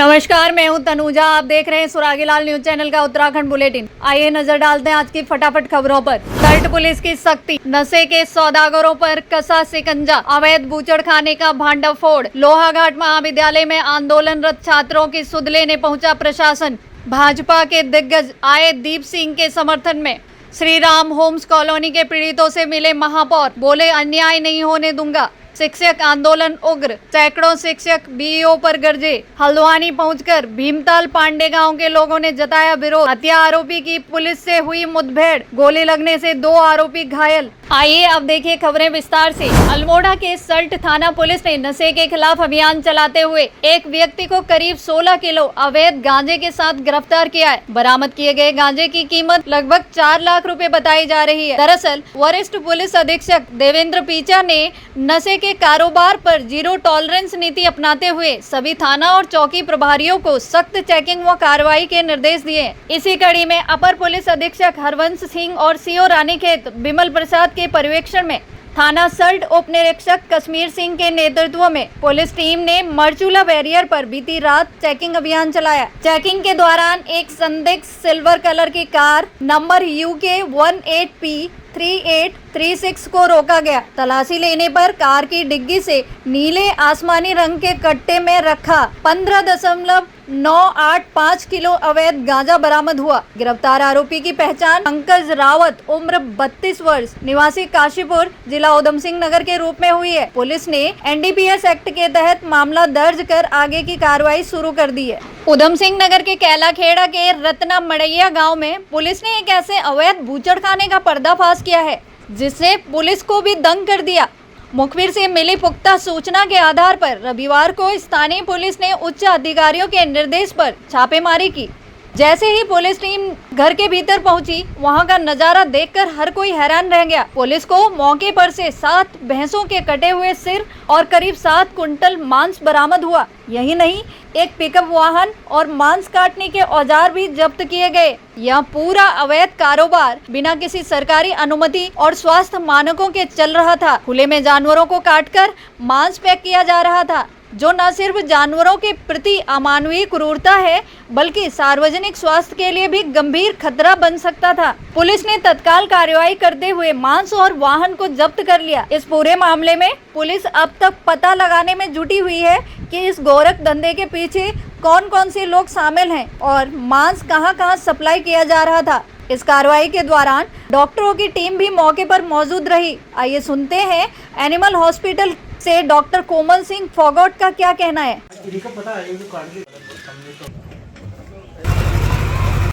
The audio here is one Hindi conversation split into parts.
नमस्कार, मैं हूं तनुजा। आप देख रहे हैं सुरागीलाल न्यूज चैनल का उत्तराखंड बुलेटिन। आइए नजर डालते हैं आज की फटाफट खबरों पर। सल्ट पुलिस की सख्ती, नशे के सौदागरों पर कसा शिकंजा, अवैध बूचड़खाने का भांडाफोड़। लोहाघाट महाविद्यालय में आंदोलनरत छात्रों की सुध लेने पहुंचा प्रशासन। भाजपा के दिग्गज आए दीप सिंह के समर्थन में। श्री राम होम्स कॉलोनी के पीड़ितों से मिले महापौर, बोले अन्याय नहीं होने दूंगा। शिक्षक आंदोलन उग्र, सैकड़ों शिक्षक बीईओ पर गरजे। हल्द्वानी पहुंचकर भीमताल पांडे गांव के लोगों ने जताया विरोध। हत्या आरोपी की पुलिस से हुई मुठभेड़, गोली लगने से 2 आरोपी घायल। आइए अब देखिए खबरें विस्तार से। अल्मोड़ा के सल्ट थाना पुलिस ने नशे के खिलाफ अभियान चलाते हुए एक व्यक्ति को करीब 16 किलो अवैध गांजे के साथ गिरफ्तार किया है। बरामद किए गए गांजे की कीमत लगभग 4 लाख रुपए बताई जा रही है। दरअसल वरिष्ठ पुलिस अधीक्षक देवेंद्र पीचा ने नशे के कारोबार पर जीरो टॉलरेंस नीति अपनाते हुए सभी थाना और चौकी प्रभारियों को सख्त चेकिंग व कार्रवाई के निर्देश दिए। इसी कड़ी में अपर पुलिस अधीक्षक हरवंश सिंह और सीओ रानीखेत बिमल प्रसाद के पर्यवेक्षण में थाना सल्ट उप निरीक्षक कश्मीर सिंह के नेतृत्व में पुलिस टीम ने मरचूला बैरियर पर बीती रात चेकिंग अभियान चलाया। चेकिंग के दौरान एक संदिग्ध सिल्वर कलर की कार नंबर UK 18P 3836 को रोका गया। तलाशी लेने पर कार की डिग्गी से नीले आसमानी रंग के कट्टे में रखा 15.985 किलो अवैध गांजा बरामद हुआ। गिरफ्तार आरोपी की पहचान पंकज रावत उम्र 32 वर्ष निवासी काशीपुर जिला उधम सिंह नगर के रूप में हुई है। पुलिस ने NDPS एक्ट के तहत मामला दर्ज कर आगे की कार्रवाई शुरू कर दी है। उधम सिंह नगर के कैलाखेड़ा के रत्ना मड़ैया गांव में पुलिस ने एक ऐसे अवैध बूचड़खाने का पर्दाफाश किया है जिससे पुलिस को भी दंग कर दिया। मुखबिर से मिली पुख्ता सूचना के आधार पर रविवार को स्थानीय पुलिस ने उच्च अधिकारियों के निर्देश पर छापेमारी की। जैसे ही पुलिस टीम घर के भीतर पहुंची, वहां का नजारा देखकर हर कोई हैरान रह गया। पुलिस को मौके पर से 7 भैंसों के कटे हुए सिर और करीब 7 कुंटल मांस बरामद हुआ। यही नहीं, एक पिकअप वाहन और मांस काटने के औजार भी जब्त किए गए। यह पूरा अवैध कारोबार बिना किसी सरकारी अनुमति और स्वास्थ्य मानकों के चल रहा था। खुले में जानवरों को काटकर मांस पैक किया जा रहा था, जो न सिर्फ जानवरों के प्रति अमानवीय क्रूरता है बल्कि सार्वजनिक स्वास्थ्य के लिए भी गंभीर खतरा बन सकता था। पुलिस ने तत्काल कार्रवाई करते हुए मांस और वाहन को जब्त कर लिया। इस पूरे मामले में पुलिस अब तक पता लगाने में जुटी हुई है कि इस गोरख धंधे के पीछे कौन कौन से लोग शामिल हैं और मांस कहां-कहां सप्लाई किया जा रहा था। इस कार्रवाई के दौरान डॉक्टरों की टीम भी मौके पर मौजूद रही। आइए सुनते हैं एनिमल हॉस्पिटल से डॉक्टर कोमल सिंह फोगोट का क्या कहना है।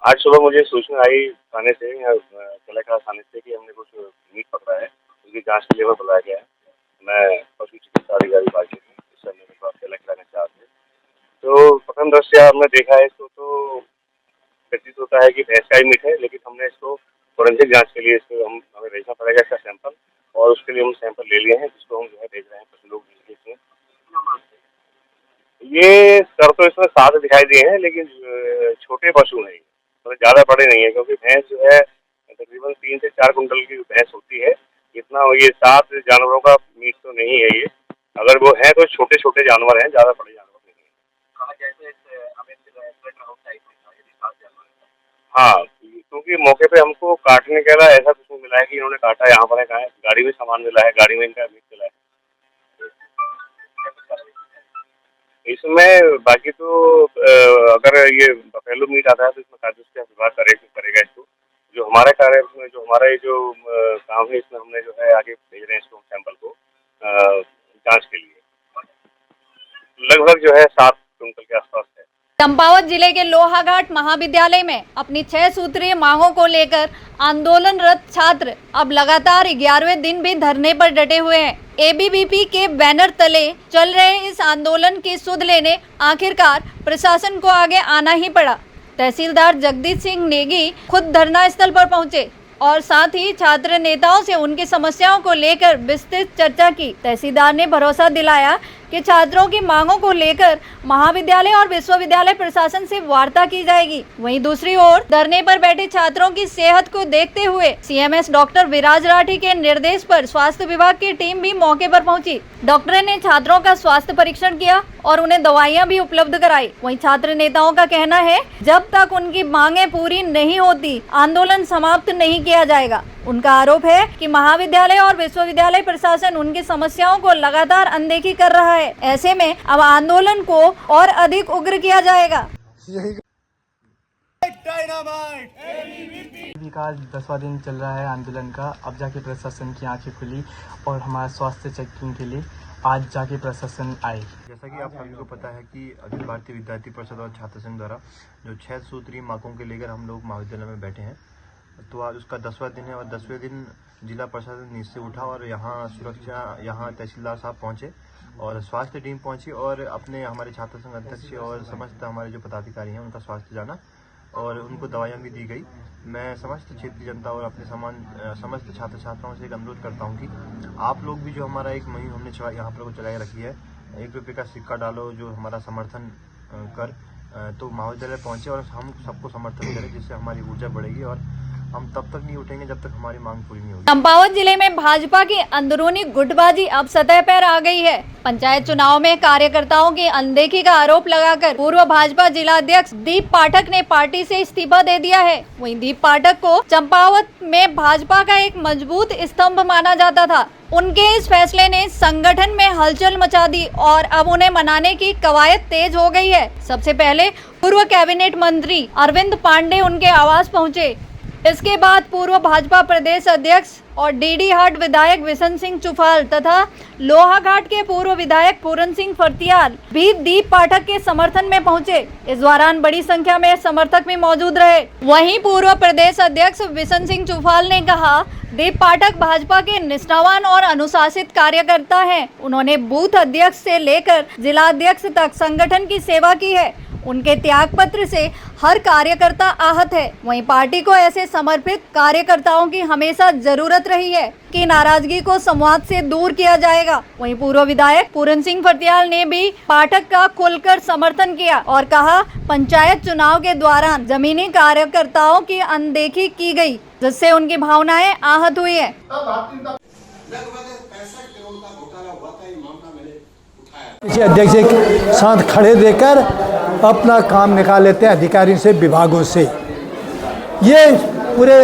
आज सुबह मुझे सूचना आई थाने से, कलेक्टर थाने से कि हमने कुछ मीट पकड़ा है, उसकी जांच के लिए वो बुलाया गया है। मैं पशु चिकित्सा अधिकारी बाकी हूँ, इस समय मेरे पास कलेक्टर ने चार्ज है। तो प्रथम दृष्टया हमने देखा है इसको तो प्रतीत होता है कि भैंस का ही मीट है, लेकिन हमने इसको फोरेंसिक जांच के लिए इसको हमें भेजना पड़ेगा इसका सैंपल, और उसके लिए हम सैंपल ले लिए हैं, जिसको हम जो है भेज रहे हैं कुछ लोग इसमें। ये सर तो इसमें 7 दिखाई दिए हैं, लेकिन छोटे पशु हैं, मतलब ज़्यादा बड़े नहीं है, क्योंकि भैंस जो है तकरीबन 3 से 4 कुंटल की भैंस होती है। इतना ये 7 जानवरों का मीट तो नहीं है ये, अगर वो है तो छोटे छोटे जानवर हैं, ज़्यादा बड़े जानवर नहीं है। हाँ, क्योंकि मौके पे हमको काटने के अलावा ऐसा कुछ नहीं मिला है कि इन्होंने काटा यहाँ पर है, कहाँ है। गाड़ी में सामान मिला है, गाड़ी में इनका मीट मिला है। इसमें बाकी तो अगर ये बफेलो मीट आता है तो इसमें खाद्य विभाग करेगा इसको। जो हमारा कार्य जो हमारा ये जो काम है, इसमें हमने जो है आगे भेज रहे हैं इसको सैंपल को जांच के लिए। लगभग जो है 7 कुंटल के आसपास है। चंपावत जिले के लोहाघाट महाविद्यालय में अपनी 6 सूत्रीय मांगों को लेकर आंदोलनरत छात्र अब लगातार 11वें दिन भी धरने पर डटे हुए हैं। ABVP के बैनर तले चल रहे इस आंदोलन की सुध लेने आखिरकार प्रशासन को आगे आना ही पड़ा। तहसीलदार जगदीश सिंह नेगी खुद धरना स्थल पर पहुंचे और साथ ही छात्र नेताओं से उनकी समस्याओं को लेकर विस्तृत चर्चा की। तहसीलदार ने भरोसा दिलाया कि छात्रों की मांगों को लेकर महाविद्यालय और विश्वविद्यालय प्रशासन से वार्ता की जाएगी। वहीं दूसरी ओर धरने पर बैठे छात्रों की सेहत को देखते हुए सीएमएस डॉक्टर विराज राठी के निर्देश पर स्वास्थ्य विभाग की टीम भी मौके पर पहुंची। डॉक्टर ने छात्रों का स्वास्थ्य परीक्षण किया और उन्हें दवाइयां भी उपलब्ध कराई। वहीं छात्र नेताओं का कहना है जब तक उनकी मांगे पूरी नहीं होती आंदोलन समाप्त नहीं किया जाएगा। उनका आरोप है कि महाविद्यालय और विश्वविद्यालय प्रशासन उनकी समस्याओं को लगातार अनदेखी कर रहा है। ऐसे में अब आंदोलन को और अधिक उग्र किया जाएगा। अभी का 10वां दिन चल रहा है आंदोलन का। अब जाके प्रशासन की आंखें खुली और हमारा स्वास्थ्य चेकिंग के लिए आज जाके प्रशासन आए। जैसा कि आप सभी को पता है कि अखिल भारतीय विद्यार्थी परिषद और छात्र संघ द्वारा जो 6 सूत्रीय मांगों के लेकर हम लोग महाविद्यालय में बैठे हैं, तो आज उसका 10वां दिन है और 10वें दिन जिला प्रशासन नींद से उठा और यहाँ सुरक्षा, यहाँ तहसीलदार साहब पहुँचे और स्वास्थ्य टीम पहुँची और अपने हमारे छात्र संघ अध्यक्ष और समस्त हमारे जो पदाधिकारी हैं उनका स्वास्थ्य जाना और उनको दवाइयाँ भी दी गई। मैं समस्त क्षेत्रीय जनता और अपने समस्त छात्र छात्राओं से एक अनुरोध करता हूँ कि आप लोग भी जो हमारा एक मुहिम हमने यहाँ पर चलाए रखी है, 1 रुपये का सिक्का डालो, जो हमारा समर्थन कर तो महाविद्यालय पहुँचे और हम सबको समर्थन करें, जिससे हमारी ऊर्जा बढ़ेगी और हम तब तक नहीं उठेंगे जब तक हमारी मांग पूरी नहीं होगी। चंपावत जिले में भाजपा की अंदरूनी गुटबाजी अब सतह पर आ गई है। पंचायत चुनाव में कार्यकर्ताओं की अनदेखी का आरोप लगाकर पूर्व भाजपा जिला अध्यक्ष दीप पाठक ने पार्टी से इस्तीफा दे दिया है। वहीं दीप पाठक को चंपावत में भाजपा का एक मजबूत स्तंभ माना जाता था। उनके इस फैसले ने संगठन में हलचल मचा दी और अब उन्हें मनाने की कवायद तेज हो गई है। सबसे पहले पूर्व कैबिनेट मंत्री अरविंद पांडे उनके आवास पहुंचे। इसके बाद पूर्व भाजपा प्रदेश अध्यक्ष और डीडी हाट विधायक बिशन सिंह चुफाल तथा लोहाघाट के पूर्व विधायक पूरन सिंह फर्तियाल भी दीप पाठक के समर्थन में पहुंचे। इस दौरान बड़ी संख्या में समर्थक भी मौजूद रहे। वहीं पूर्व प्रदेश अध्यक्ष बिशन सिंह चुफाल ने कहा, दीप पाठक भाजपा के निष्ठावान और अनुशासित कार्यकर्ता हैं। उन्होंने बूथ अध्यक्ष से लेकर जिला अध्यक्ष तक संगठन की सेवा की है। उनके त्याग पत्र से हर कार्यकर्ता आहत है। वहीं पार्टी को ऐसे समर्पित कार्यकर्ताओं की हमेशा जरूरत रही है कि नाराजगी को संवाद से दूर किया जाएगा। वहीं पूर्व विधायक पूरन सिंह फर्तियाल ने भी पाठक का खुलकर समर्थन किया और कहा, पंचायत चुनाव के दौरान जमीनी कार्यकर्ताओं की अनदेखी की गई, जिससे उनकी भावनाएं आहत हुई है। किसी अध्यक्ष के साथ खड़े देकर अपना काम निकाल लेते हैं अधिकारियों से, विभागों से। ये पूरे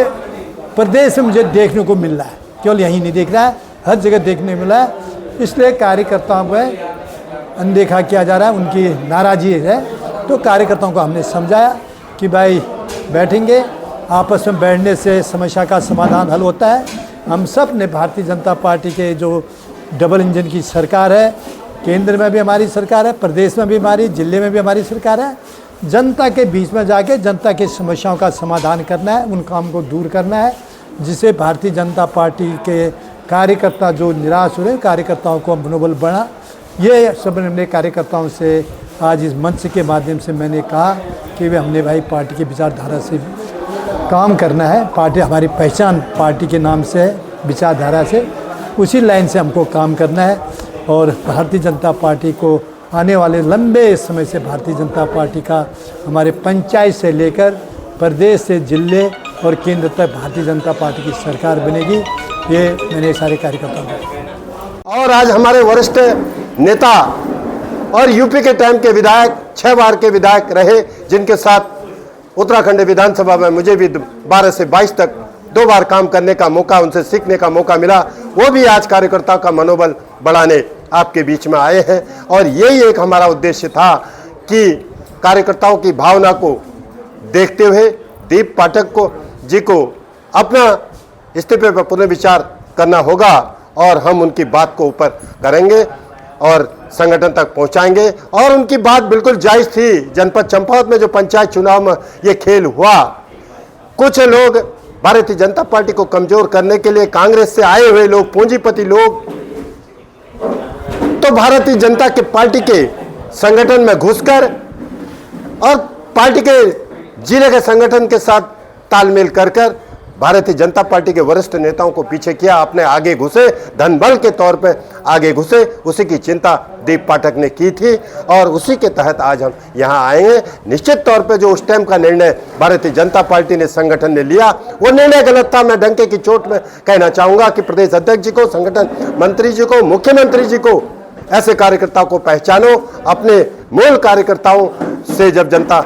प्रदेश में मुझे देखने को मिल रहा है, केवल यहीं नहीं देख रहा है, हर जगह देखने को मिला है। इसलिए कार्यकर्ताओं पर अनदेखा किया जा रहा है, उनकी नाराज़गी है। तो कार्यकर्ताओं को हमने समझाया कि भाई बैठेंगे, आपस में बैठने से समस्या का समाधान हल होता है। हम सब ने भारतीय जनता पार्टी के जो डबल इंजन की सरकार है, केंद्र में भी हमारी सरकार है, प्रदेश में भी हमारी, जिले में भी हमारी सरकार है, जनता के बीच में जाके जनता की समस्याओं का समाधान करना है, उन काम को दूर करना है, जिससे भारतीय जनता पार्टी के कार्यकर्ता जो निराश हो रहे हैं, कार्यकर्ताओं को मनोबल बढ़ा। ये सब हमने कार्यकर्ताओं से आज इस मंच के माध्यम से मैंने कहा कि वे हमने भाई पार्टी की विचारधारा से काम करना है। पार्टी हमारी पहचान पार्टी के नाम से है, विचारधारा से, उसी लाइन से हमको काम करना है। और भारतीय जनता पार्टी को आने वाले लंबे समय से भारतीय जनता पार्टी का हमारे पंचायत से लेकर प्रदेश से जिले और केंद्र तक भारतीय जनता पार्टी की सरकार बनेगी। ये मैंने सारे कार्यकर्ताओं को। और आज हमारे वरिष्ठ नेता और यूपी के टाइम के विधायक, 6 बार के विधायक रहे, जिनके साथ उत्तराखंड विधानसभा में मुझे भी 12 से 22 तक 2 बार काम करने का मौका, उनसे सीखने का मौका मिला। वो भी आज कार्यकर्ताओं का मनोबल बढ़ाने आपके बीच में आए हैं। और यही एक हमारा उद्देश्य था कि कार्यकर्ताओं की भावना को देखते हुए दीप पाठक जी को अपना इस्तीफे पर पुनर्विचार करना होगा और हम उनकी बात को ऊपर करेंगे और संगठन तक पहुंचाएंगे। और उनकी बात बिल्कुल जायज़ थी। जनपद चंपावत में जो पंचायत चुनाव में ये खेल हुआ, कुछ लोग भारतीय जनता पार्टी को कमजोर करने के लिए, कांग्रेस से आए हुए लोग, पूंजीपति लोग, तो भारतीय जनता के पार्टी के संगठन में घुसकर और पार्टी के जिले के संगठन के साथ तालमेल कर भारतीय जनता पार्टी के वरिष्ठ नेताओं को पीछे किया, अपने आगे घुसे, धनबल के तौर पे आगे घुसे, उसी की चिंता दीप पाठक ने की थी और उसी के तहत आज हम यहाँ आए हैं। निश्चित तौर पे जो उस टाइम का निर्णय भारतीय जनता पार्टी ने, संगठन ने लिया, वो निर्णय गलत था। मैं डंके की चोट में कहना चाहूंगा कि प्रदेश अध्यक्ष जी को, संगठन मंत्री जी को, मुख्यमंत्री जी को, ऐसे कार्यकर्ताओं को पहचानो। अपने मूल कार्यकर्ताओं से जब जनता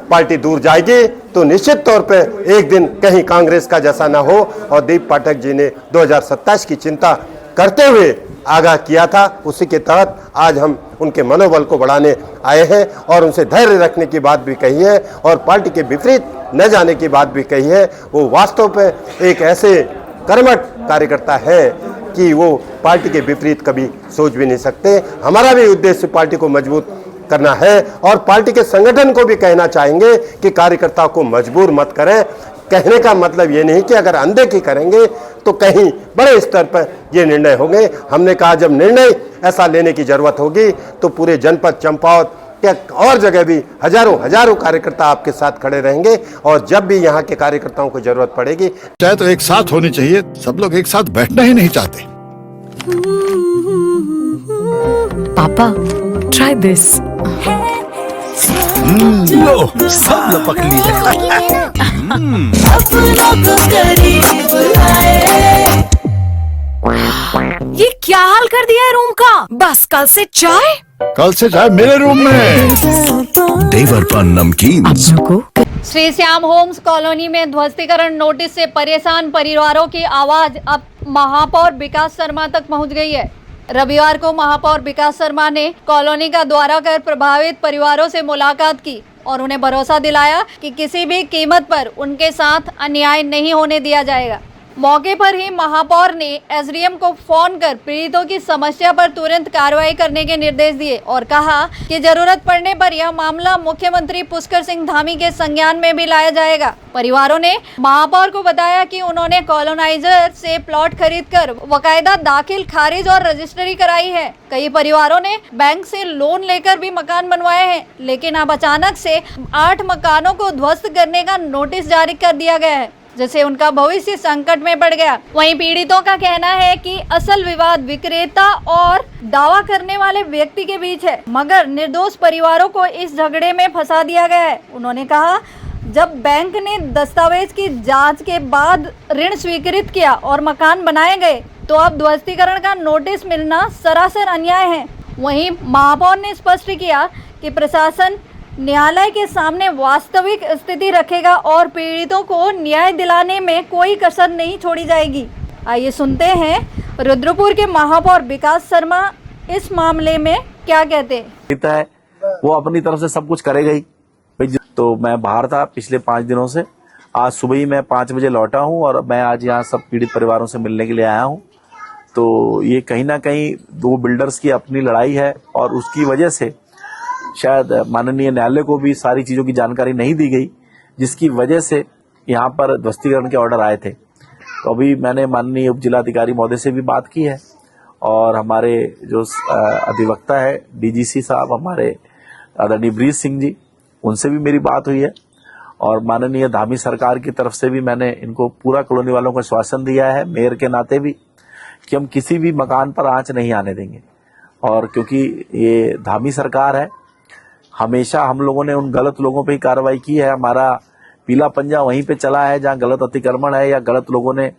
पार्टी दूर जाएगी तो निश्चित तौर पे एक दिन कहीं कांग्रेस का जैसा ना हो। और दीप पाठक जी ने 2027 की चिंता करते हुए आगाह किया था, उसी के तहत आज हम उनके मनोबल को बढ़ाने आए हैं और उनसे धैर्य रखने की बात भी कही है और पार्टी के विपरीत न जाने की बात भी कही है। वो वास्तव में एक ऐसे कर्मठ कार्यकर्ता है कि वो पार्टी के विपरीत कभी सोच भी नहीं सकते। हमारा भी उद्देश्य पार्टी को मजबूत करना है और पार्टी के संगठन को भी कहना चाहेंगे कि कार्यकर्ताओं को मजबूर मत करें। कहने का मतलब ये नहीं कि अगर अनदेखी करेंगे तो कहीं बड़े स्तर पर ये निर्णय होंगे। हमने कहा जब निर्णय ऐसा लेने की जरूरत होगी तो पूरे जनपद चंपावत या और जगह भी हजारों कार्यकर्ता आपके साथ खड़े रहेंगे और जब भी यहाँ के कार्यकर्ताओं को जरूरत पड़ेगी। चाहे तो एक साथ होनी चाहिए, सब लोग एक साथ बैठना ही नहीं चाहते। पापा ट्राई दिस। लो सब लपक लिए। ये क्या हाल कर दिया है रूम का? बस कल से चाय, कल से चाय मेरे रूम में। देवर पान नमकीन को श्री श्याम होम्स कॉलोनी में ध्वस्तीकरण नोटिस से परेशान परिवारों की आवाज अब महापौर विकास शर्मा तक पहुंच गई है। रविवार को महापौर विकास शर्मा ने कॉलोनी का दौरा कर प्रभावित परिवारों से मुलाकात की और उन्हें भरोसा दिलाया कि किसी भी कीमत पर उनके साथ अन्याय नहीं होने दिया जाएगा। मौके पर ही महापौर ने एसडीएम को फोन कर पीड़ितों की समस्या पर तुरंत कार्रवाई करने के निर्देश दिए और कहा कि जरूरत पड़ने पर यह मामला मुख्यमंत्री पुष्कर सिंह धामी के संज्ञान में भी लाया जाएगा। परिवारों ने महापौर को बताया कि उन्होंने कॉलोनाइजर से प्लॉट खरीदकर बकायदा दाखिल, खारिज और रजिस्ट्री कराई है। कई परिवारों ने बैंक से लोन लेकर भी मकान बनवाए हैं, लेकिन अब अचानक से 8 मकानों को ध्वस्त करने का नोटिस जारी कर दिया गया है, जिससे उनका भविष्य संकट में पड़ गया। वहीं पीड़ितों का कहना है कि असल विवाद विक्रेता और दावा करने वाले व्यक्ति के बीच है, मगर निर्दोष परिवारों को इस झगड़े में फंसा दिया गया है। उन्होंने कहा, जब बैंक ने दस्तावेज की जांच के बाद ऋण स्वीकृत किया और मकान बनाए गए तो अब ध्वस्तीकरण का नोटिस मिलना सरासर अन्याय है। वहीं महापौर ने स्पष्ट किया कि प्रशासन न्यायालय के सामने वास्तविक स्थिति रखेगा और पीड़ितों को न्याय दिलाने में कोई कसर नहीं छोड़ी जाएगी। आइए सुनते हैं रुद्रपुर के महापौर विकास शर्मा इस मामले में क्या कहते हैं। वो अपनी तरफ से सब कुछ करेगा ही। तो मैं बाहर था पिछले 5 दिनों से, आज सुबह ही मैं 5 बजे लौटा हूँ और मैं आज यहाँ सब पीड़ित परिवारों से मिलने के लिए आया हूँ। तो ये कहीं ना कहीं 2 बिल्डर्स की अपनी लड़ाई है और उसकी वजह से शायद माननीय न्यायालय को भी सारी चीजों की जानकारी नहीं दी गई, जिसकी वजह से यहाँ पर ध्वस्तीकरण के ऑर्डर आए थे। तो अभी मैंने माननीय उप जिलाधिकारी महोदय से भी बात की है और हमारे जो अधिवक्ता है डीजीसी साहब हमारे आदरणीय ब्रीज सिंह जी, उनसे भी मेरी बात हुई है और माननीय धामी सरकार की तरफ से भी मैंने इनको पूरा कॉलोनी वालों को आश्वासन दिया है मेयर के नाते भी कि हम किसी भी मकान पर आंच नहीं आने देंगे। और क्योंकि ये धामी सरकार है, हमेशा हम लोगों ने उन गलत लोगों पे ही कार्रवाई की है। हमारा पीला पंजा वहीं पे चला है जहां गलत अतिक्रमण है या गलत लोगों ने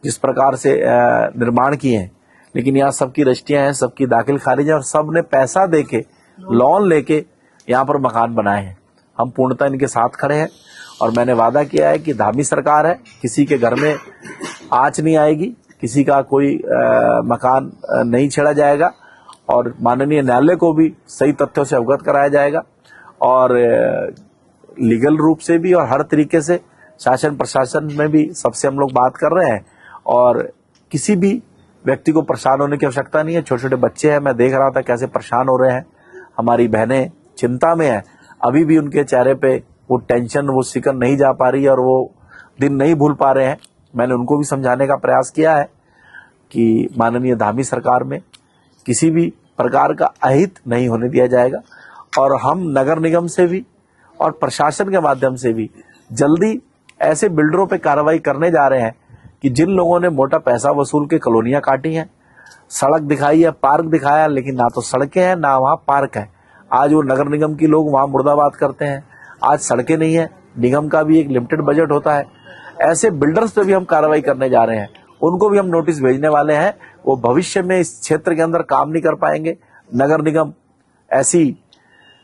जिस प्रकार से निर्माण किए हैं, लेकिन यहाँ सबकी रजिस्ट्रियां हैं, सबकी दाखिल खारिज है और सब ने पैसा देके लोन लेके यहाँ पर मकान बनाए हैं। हम पूर्णतः इनके साथ खड़े हैं और मैंने वादा किया है कि धामी सरकार है, किसी के घर में आंच नहीं आएगी, किसी का कोई मकान नहीं छेड़ा जाएगा और माननीय न्यायालय को भी सही तथ्यों से अवगत कराया जाएगा और लीगल रूप से भी और हर तरीके से शासन प्रशासन में भी सबसे हम लोग बात कर रहे हैं और किसी भी व्यक्ति को परेशान होने की आवश्यकता नहीं है। छोटे छोटे बच्चे हैं, मैं देख रहा था कैसे परेशान हो रहे हैं, हमारी बहनें चिंता में है, अभी भी उनके चेहरे पे वो टेंशन, वो सिकन नहीं जा पा रही है और वो दिन नहीं भूल पा रहे हैं। मैंने उनको भी समझाने का प्रयास किया है कि माननीय धामी सरकार में किसी भी प्रकार का अहित नहीं होने दिया जाएगा और हम नगर निगम से भी और प्रशासन के माध्यम से भी जल्दी ऐसे बिल्डरों पे कार्रवाई करने जा रहे हैं कि जिन लोगों ने मोटा पैसा वसूल के कॉलोनियां काटी हैं, सड़क दिखाई है, पार्क दिखाया, लेकिन ना तो सड़कें हैं ना वहां पार्क है। आज वो नगर निगम की लोग वहां मुर्दाबाद करते हैं, आज सड़कें नहीं है, निगम का भी एक लिमिटेड बजट होता है। ऐसे बिल्डर्स पे भी हम कार्रवाई करने जा रहे हैं, उनको भी हम नोटिस भेजने वाले हैं। वो भविष्य में इस क्षेत्र के अंदर काम नहीं कर पाएंगे। नगर निगम ऐसी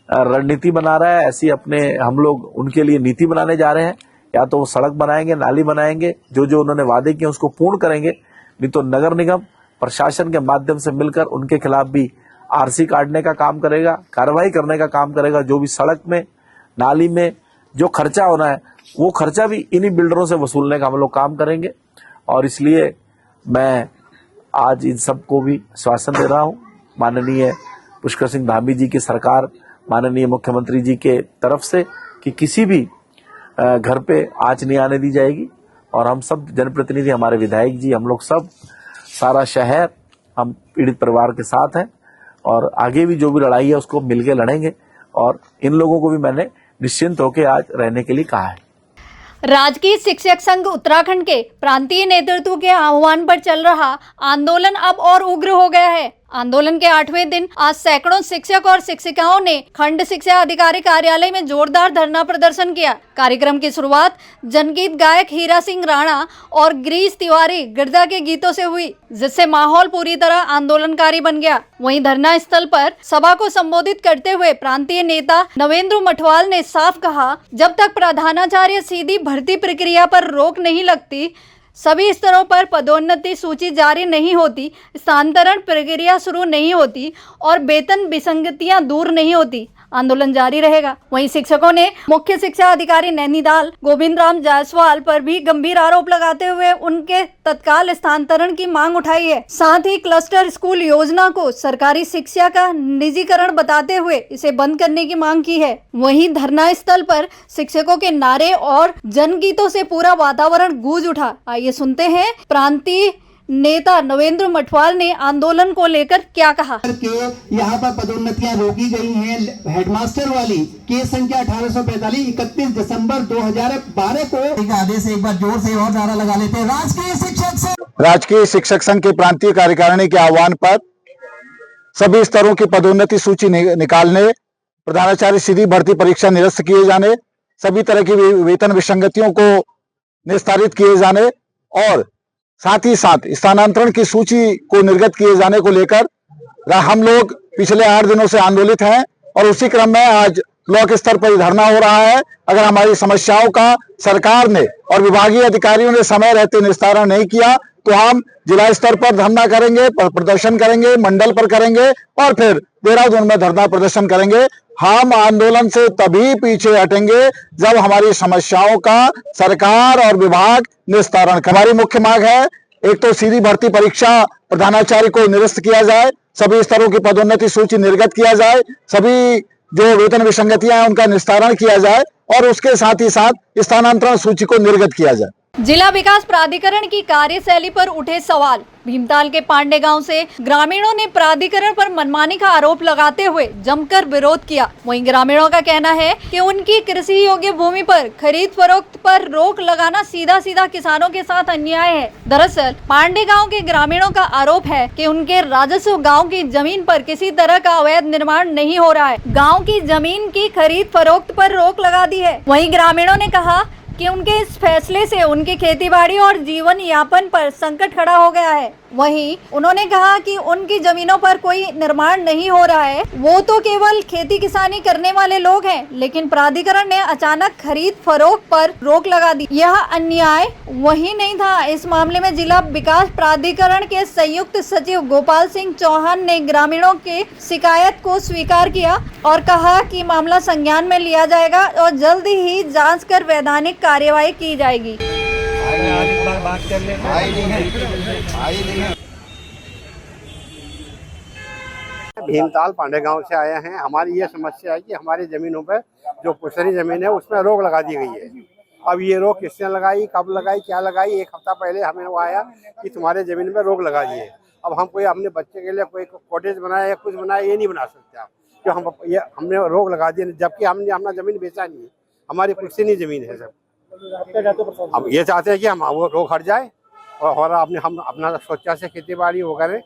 रणनीति बना रहा है, ऐसी अपने हम लोग उनके लिए नीति बनाने जा रहे हैं। या तो वो सड़क बनाएंगे, नाली बनाएंगे, जो जो उन्होंने वादे किए उसको पूर्ण करेंगे, नहीं तो नगर निगम प्रशासन के माध्यम से मिलकर उनके खिलाफ भी आरसी काटने का काम करेगा, कार्रवाई करने का काम करेगा। जो भी सड़क में, नाली में जो खर्चा होना है, वो खर्चा भी इन्हीं बिल्डरों से वसूलने का हम लोग काम करेंगे। और इसलिए मैं आज इन सबको भी आश्वासन दे रहा हूँ, माननीय पुष्कर सिंह धामी जी की सरकार, माननीय मुख्यमंत्री जी के तरफ से, कि किसी भी घर पे आंच नहीं आने दी जाएगी। और हम सब जनप्रतिनिधि, हमारे विधायक जी, हम लोग सब, सारा शहर, हम पीड़ित परिवार के साथ हैं और आगे भी जो भी लड़ाई है उसको मिलके लड़ेंगे। और इन लोगों को भी मैंने निश्चिंत होकर आज रहने के लिए कहा है। राजकीय शिक्षक संघ उत्तराखंड के प्रांतीय नेतृत्व के आह्वान पर चल रहा आंदोलन अब और उग्र हो गया है। आंदोलन के 8वें दिन आज सैकड़ों शिक्षक और शिक्षिकाओं ने खंड शिक्षा अधिकारी कार्यालय में जोरदार धरना प्रदर्शन किया। कार्यक्रम की शुरुआत जनगीत गायक हीरा सिंह राणा और गिरीश तिवारी गिरधा के गीतों से हुई, जिससे माहौल पूरी तरह आंदोलनकारी बन गया। वहीं धरना स्थल पर सभा को संबोधित करते हुए प्रांतीय नेता नवेंद्र मठवाल ने साफ कहा, जब तक प्रधानाचार्य सीधी भर्ती प्रक्रिया पर रोक नहीं लगती, सभी स्तरों पर पदोन्नति सूची जारी नहीं होती, स्थानांतरण प्रक्रिया शुरू नहीं होती और वेतन विसंगतियां दूर नहीं होती, आंदोलन जारी रहेगा। वहीं शिक्षकों ने मुख्य शिक्षा अधिकारी नैनीताल गोविंद राम जायसवाल पर भी गंभीर आरोप लगाते हुए उनके तत्काल स्थानांतरण की मांग उठाई है। साथ ही क्लस्टर स्कूल योजना को सरकारी शिक्षा का निजीकरण बताते हुए इसे बंद करने की मांग की है। वहीं धरना स्थल पर शिक्षकों के नारे और जनगीतों से पूरा वातावरण गूंज उठा। आइए सुनते हैं प्रांतीय नेता नवेंद्र मठवाल ने आंदोलन को लेकर क्या कहा। यहाँ पर पदोन्नतियां रोकी गई हैं। हेडमास्टर वाली केस संख्या 1845 31 दिसंबर 2012 को एक आदेश एक बार जोर से और नारा लगा लेते हैं। राजकीय शिक्षक संघ के प्रांतीय कार्यकारिणी के आह्वान पर सभी स्तरों की पदोन्नति सूची निकालने, प्रधानाचार्य सीधी भर्ती परीक्षा निरस्त किए जाने, सभी तरह की वेतन विसंगतियों को निस्तारित किए जाने और साथ ही साथ स्थानांतरण की सूची को निर्गत किए जाने को लेकर हम लोग पिछले 8 दिनों से आंदोलित हैं और उसी क्रम में आज ब्लॉक स्तर पर धरना हो रहा है। अगर हमारी समस्याओं का सरकार ने और विभागीय अधिकारियों ने समय रहते निस्तारण नहीं किया तो हम जिला स्तर पर धरना करेंगे, प्रदर्शन करेंगे, मंडल पर करेंगे और फिर देहरादून में धरना प्रदर्शन करेंगे। हम आंदोलन से तभी पीछे हटेंगे जब हमारी समस्याओं का सरकार और विभाग निस्तारण। हमारी मुख्य मांग है, एक तो सीधी भर्ती परीक्षा प्रधानाचार्य को निरस्त किया जाए, सभी स्तरों की पदोन्नति सूची निर्गत किया जाए, सभी जो वेतन विसंगतियां हैं उनका निस्तारण किया जाए और उसके साथ ही साथ स्थानांतरण सूची को निर्गत किया जाए। जिला विकास प्राधिकरण की कार्यशैली पर उठे सवाल। भीमताल के पांडे गांव से ग्रामीणों ने प्राधिकरण पर मनमानी का आरोप लगाते हुए जमकर विरोध किया। वहीं ग्रामीणों का कहना है कि उनकी कृषि योग्य भूमि पर खरीद फरोख्त पर रोक लगाना सीधा सीधा किसानों के साथ अन्याय है। दरअसल पांडे गांव के ग्रामीणों का आरोप है कि उनके राजस्व गाँव की जमीन पर किसी तरह का अवैध निर्माण नहीं हो रहा है। गाँव की जमीन की खरीद फरोख्त पर रोक लगा दी है। वहीं ग्रामीणों ने कहा कि उनके इस फैसले से उनकी खेतीबाड़ी और जीवन यापन पर संकट खड़ा हो गया है। वहीं उन्होंने कहा कि उनकी जमीनों पर कोई निर्माण नहीं हो रहा है, वो तो केवल खेती किसानी करने वाले लोग हैं, लेकिन प्राधिकरण ने अचानक खरीद फरोख्त पर रोक लगा दी। यह अन्याय वही नहीं था। इस मामले में जिला विकास प्राधिकरण के संयुक्त सचिव गोपाल सिंह चौहान ने ग्रामीणों के शिकायत को स्वीकार किया और कहा कि मामला संज्ञान में लिया जाएगा और जल्द ही जांच कर वैधानिक कार्यवाही की जाएगी। भीमताल पांडे गांव से आए हैं। हमारी ये समस्या है कि हमारी जमीनों पर जो पुश्तरी जमीन है उसमें रोक लगा दी गई है। अब ये रोक किसने लगाई, कब लगाई, क्या लगाई, एक हफ्ता पहले हमें वो आया कि तुम्हारे जमीन पर रोक लगा दी है। अब हम कोई अपने बच्चे के लिए कोई कॉटेज बनाया या कुछ बनाया ये नहीं बना सकते आप, क्यों हमने रोक लगा दी, जबकि हमने अपना जमीन बेचा नहीं है, हमारी पुश्तनी जमीन है सब। अब ये चाहते हैं कि हम वो रोक हट जाए और हम अपना सोचा से खेती बाड़ी वो करें।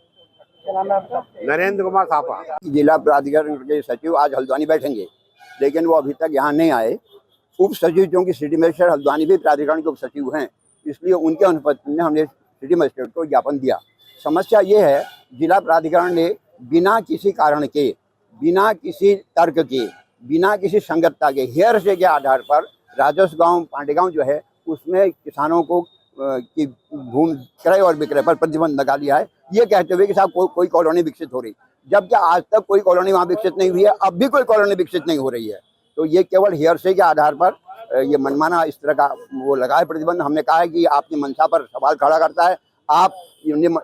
नरेंद्र कुमार थापा। जिला प्राधिकरण के सचिव आज हल्द्वानी बैठेंगे, लेकिन वो अभी तक यहाँ नहीं आए। उप सचिव क्योंकि सिटी मजिस्ट्रेट हल्द्वानी भी प्राधिकरण के उप सचिव हैं, इसलिए उनके अनुपस्थिति में हमने सिटी मजिस्ट्रेट को ज्ञापन दिया। समस्या ये है, जिला प्राधिकरण ने बिना किसी कारण के, बिना किसी तर्क के, बिना किसी संगतता के हेरसे के आधार पर राजस्व गांव पांडेगांव जो है उसमें किसानों को की भूमि क्रय और विक्रय पर प्रतिबंध लगा दिया है, ये कहते हुए कि साहब कोई कॉलोनी विकसित हो रही, जबकि आज तक कोई कॉलोनी वहाँ विकसित नहीं हुई है, अब भी कोई कॉलोनी विकसित नहीं हो रही है। तो ये केवल हेरसे के आधार पर ये मनमाना इस तरह का वो लगा है प्रतिबंध। हमने कहा है कि आपकी मंशा पर सवाल खड़ा करता है, आप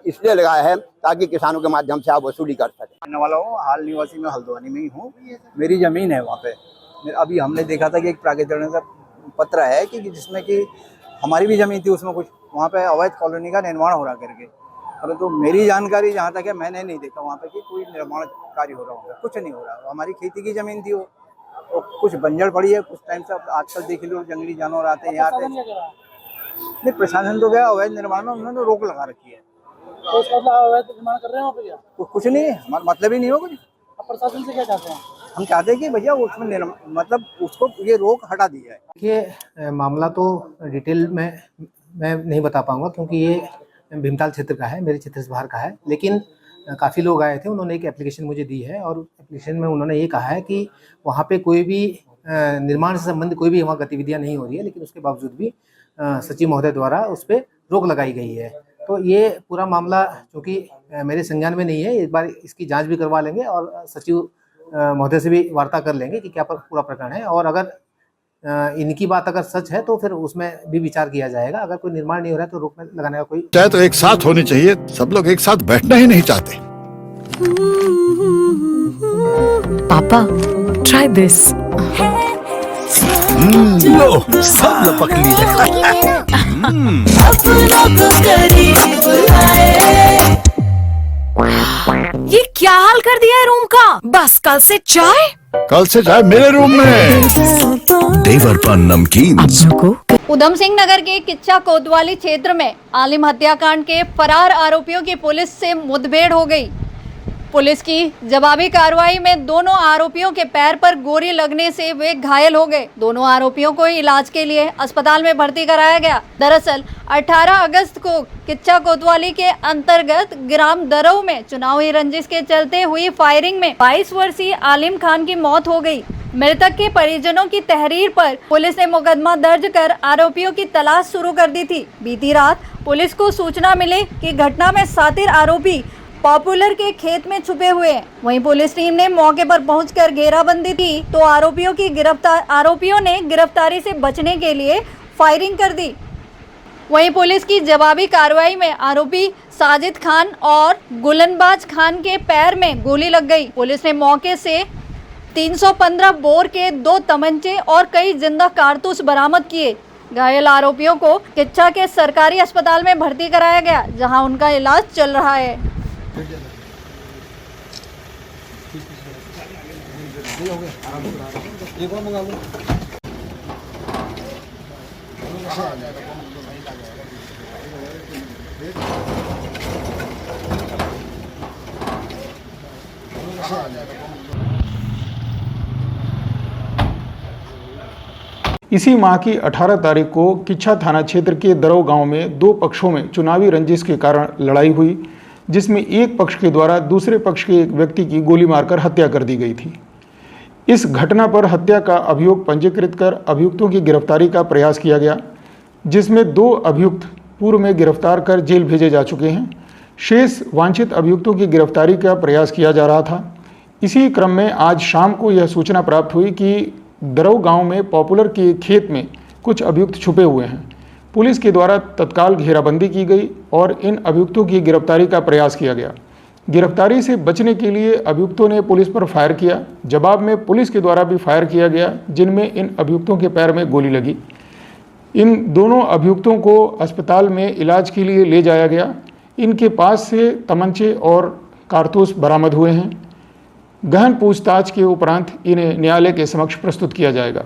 इसलिए लगाया है ताकि किसानों के माध्यम से आप वसूली कर सकें। रहने वाला हूँ, हाल निवासी में हल्द्वानी में ही हूँ। मेरी ज़मीन है वहाँ पे। अभी हमने देखा था कि एक प्राधिकरण का पत्र है कि जिसमें कि हमारी भी ज़मीन थी, उसमें कुछ वहाँ पे अवैध कॉलोनी का निर्माण हो रहा करके, परंतु मेरी जानकारी जहाँ तक है मैंने नहीं देखा वहाँ पे कि कोई निर्माण कार्य हो रहा होगा, कुछ नहीं हो रहा। हमारी खेती की ज़मीन थी वो, कुछ बंजर पड़ी है कुछ टाइम से। आजकल देख लो जंगली जानवर आते हैं यहाँ पे। नहीं, प्रशासन तो गया, अवैध निर्माण में उन्होंने रोक लगा रखी है। तो इसका मतलब अवैध निर्माण कर रहे हैं वहाँ पे क्या? कुछ नहीं, हमारा मतलब ही नहीं हो कुछ। अब प्रशासन से क्या चाहते हैं? हम चाहते हैं कि भैया उसमें मतलब उसको ये रोक हटा दी जाए। देखिए, मामला तो डिटेल में मैं नहीं बता पाऊंगा क्योंकि ये भीमताल क्षेत्र का है, मेरे क्षेत्र से बाहर का है। लेकिन काफ़ी लोग आए थे, उन्होंने एक एप्लीकेशन मुझे दी है और एप्लीकेशन में उन्होंने ये कहा है कि वहाँ पे कोई भी निर्माण से संबंधित कोई भी वहाँ गतिविधियाँ नहीं हो रही है, लेकिन उसके बावजूद भी सचिव महोदय द्वारा उस पर रोक लगाई गई है। तो ये पूरा मामला चूँकि मेरे संज्ञान में नहीं है, एक बार इसकी जांच भी करवा लेंगे और सचिव महोदय से भी वार्ता कर लेंगे कि क्या पूरा प्रकरण है, और अगर इनकी बात अगर सच है तो फिर उसमें भी विचार किया जाएगा। अगर कोई निर्माण नहीं हो रहा है तो रोक लगाने का कोई चाहे तो एक साथ होनी चाहिए, सब लोग एक साथ बैठना ही नहीं चाहते। पापा ट्राई दिस। लो सब लपक ली। ये क्या हाल कर दिया है रूम का? बस कल से चाय, कल से चाय मेरे रूम में। देवर पान नमकीन। उधम सिंह नगर के किच्चा कोतवाली क्षेत्र में आलिम हत्याकांड के फरार आरोपियों की पुलिस से मुठभेड़ हो गई। पुलिस की जवाबी कार्रवाई में दोनों आरोपियों के पैर पर गोली लगने से वे घायल हो गए। दोनों आरोपियों को इलाज के लिए अस्पताल में भर्ती कराया गया। दरअसल 18 अगस्त को किच्चा कोतवाली के अंतर्गत ग्राम दरऊ में चुनावी रंजिश के चलते हुई फायरिंग में 22 वर्षीय आलिम खान की मौत हो गई। मृतक के परिजनों की तहरीर पर पुलिस ने मुकदमा दर्ज कर आरोपियों की तलाश शुरू कर दी थी। बीती रात पुलिस को सूचना मिली कि घटना में शातिर आरोपी पॉपुलर के खेत में छुपे हुए हैं। वहीं पुलिस टीम ने मौके पर पहुंचकर घेराबंदी की तो आरोपियों ने गिरफ्तारी से बचने के लिए फायरिंग कर दी। वहीं पुलिस की जवाबी कार्रवाई में आरोपी साजिद खान और गुलनबाज खान के पैर में गोली लग गई। पुलिस ने मौके से 315 बोर के 2 तमंचे और कई जिंदा कारतूस बरामद किए। घायल आरोपियों को किच्चा के सरकारी अस्पताल में भर्ती कराया गया, जहां उनका इलाज चल रहा है। इसी माह की 18 तारीख को किच्छा थाना क्षेत्र के दरऊ गांव में 2 पक्षों में चुनावी रंजिश के कारण लड़ाई हुई, जिसमें एक पक्ष के द्वारा दूसरे पक्ष के एक व्यक्ति की गोली मारकर हत्या कर दी गई थी। इस घटना पर हत्या का अभियोग पंजीकृत कर अभियुक्तों की गिरफ्तारी का प्रयास किया गया, जिसमें 2 अभियुक्त पूर्व में गिरफ्तार कर जेल भेजे जा चुके हैं। शेष वांछित अभियुक्तों की गिरफ्तारी का प्रयास किया जा रहा था। इसी क्रम में आज शाम को यह सूचना प्राप्त हुई कि दरऊ गांव में पॉपुलर के खेत में कुछ अभियुक्त छुपे हुए हैं। पुलिस के द्वारा तत्काल घेराबंदी की गई और इन अभियुक्तों की गिरफ्तारी का प्रयास किया गया। गिरफ्तारी से बचने के लिए अभियुक्तों ने पुलिस पर फायर किया। जवाब में पुलिस के द्वारा भी फायर किया गया, जिनमें इन अभियुक्तों के पैर में गोली लगी। इन दोनों अभियुक्तों को अस्पताल में इलाज के लिए ले जाया गया। इनके पास से तमंचे और कारतूस बरामद हुए हैं। गहन पूछताछ के उपरांत इन्हें न्यायालय के समक्ष प्रस्तुत किया जाएगा।